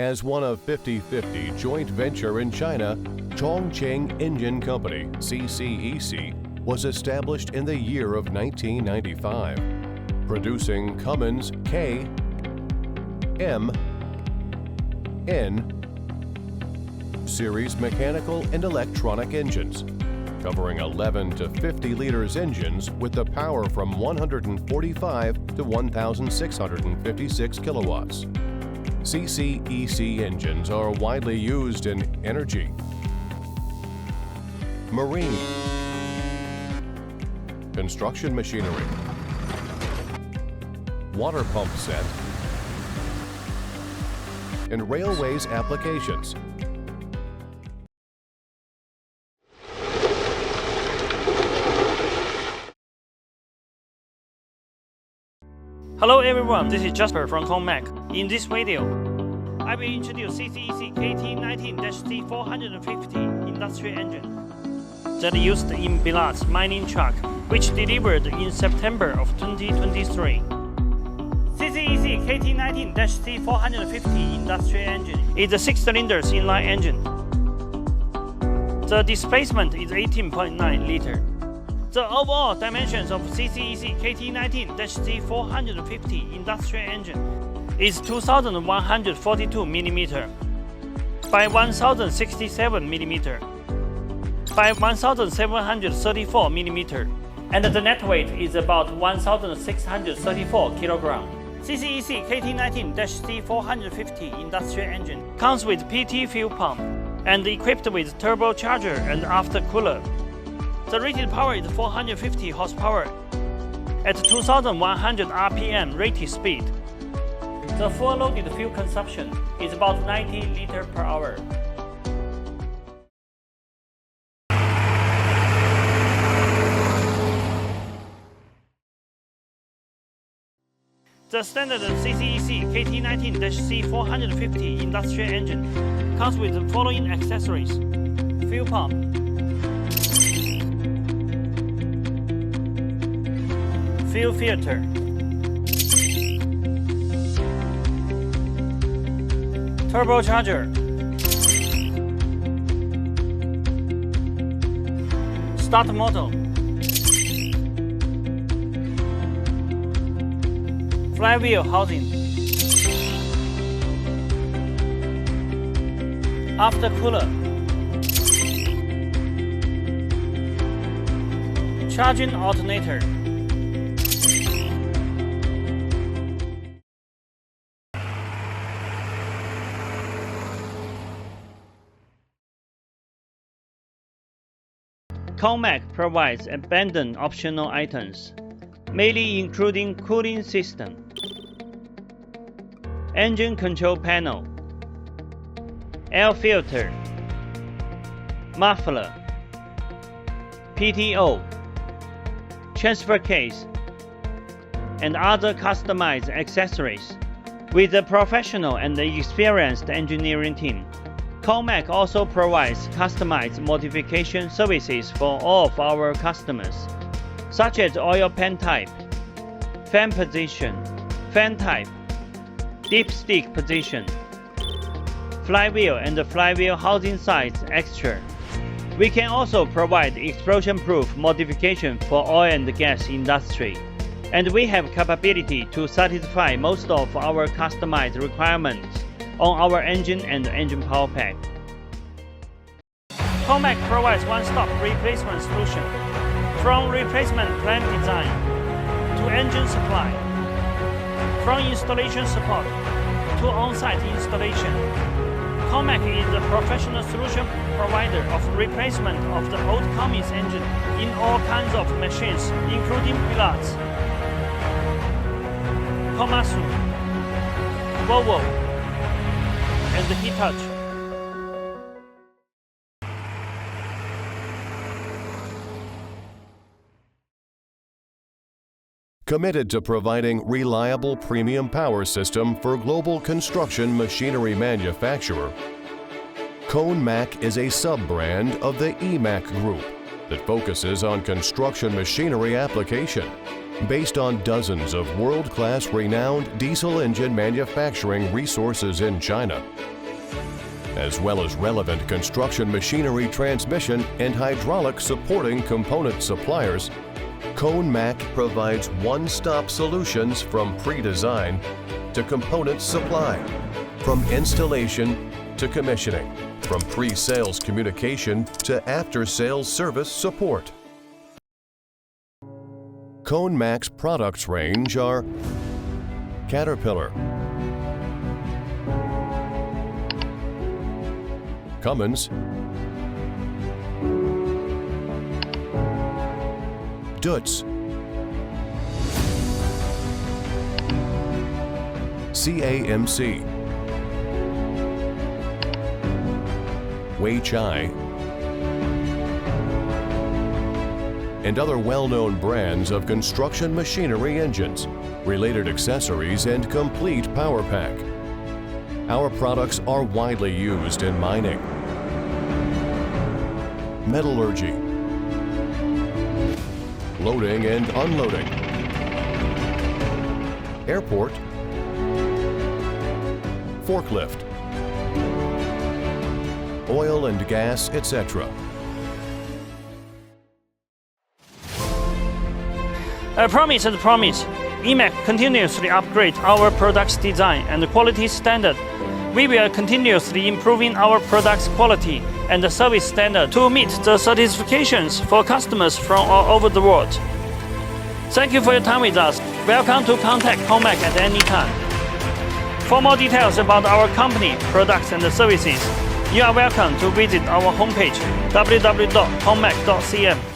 As one of 50/50 joint venture in China, Chongqing Engine Company, CCEC, was established in the year of 1995, producing Cummins K, M, N series mechanical and electronic engines, covering 11 to 50 liters engines with the power from 145 to 1,656 kilowatts. CCEC engines are widely used in energy, marine, construction machinery, water pump set, and railways applications. Hello everyone, this is Jasper from ConeMac. In this video, I will introduce CCEC KTA19-C450 Industrial Engine that used in Billard's mining truck, which delivered in September of 2023. CCEC KTA19-C450 Industrial Engine is a 6-cylinder inline engine. The displacement is 18.9 liters. The overall dimensions of CCEC KTA19-C450 Industrial Engine is 2,142 mm by 1,067 mm by 1,734 mm, and the net weight is about 1,634 kg. CCEC KTA19-C450 Industrial Engine comes with PT fuel pump and equipped with turbocharger and aftercooler. The rated power is 450 horsepower at 2,100 RPM rated speed. The full loaded fuel consumption is about 90 liters per hour. The standard CCEC KTA19-C450 Industrial Engine comes with the following accessories: fuel pump, fuel filter, turbocharger, start motor, flywheel housing, aftercooler, charging alternator, ConeMac provides abundant optional items, mainly including cooling system, engine control panel, air filter, muffler, PTO, transfer case, and other customized accessories. With a professional and experienced engineering team, ConeMac also provides customized modification services for all of our customers, such as oil pan type, fan position, fan type, dipstick position, flywheel and flywheel housing size extra. We can also provide explosion-proof modification for oil and gas industry, and we have capability to satisfy most of our customized requirements on our engine and engine power pack. ConeMac provides one-stop replacement solution, from replacement plan design to engine supply, from installation support to on-site installation. ConeMac is a professional solution provider of replacement of the old Cummins engine in all kinds of machines, including Billard's, Komatsu, Volvo, and Hitachi. Committed to providing reliable premium power system for global construction machinery manufacturer, ConeMac is a sub-brand of the EMAC Group that focuses on construction machinery application. based on dozens of world-class renowned diesel engine manufacturing resources in China, as well as relevant construction machinery, transmission, and hydraulic supporting component suppliers, ConeMac provides one-stop solutions from pre-design to component supply, from installation to commissioning, from pre-sales communication to after-sales service support. ConeMac's products range are Caterpillar, Cummins, Dutz, CAMC, Weichai, and other well-known brands of construction machinery engines, related accessories, and complete power pack. Our products are widely used in mining, metallurgy, loading and unloading, airport, forklift, oil and gas, etc. Promise is promise. EMAC continuously upgrade our products design and quality standard. We will continuously improving our products quality and the service standard to meet the certifications for customers from all over the world. Thank you for your time with us. Welcome to contact ConeMac at any time. For more details about our company, products and services, you are welcome to visit our homepage www.conemac.cm.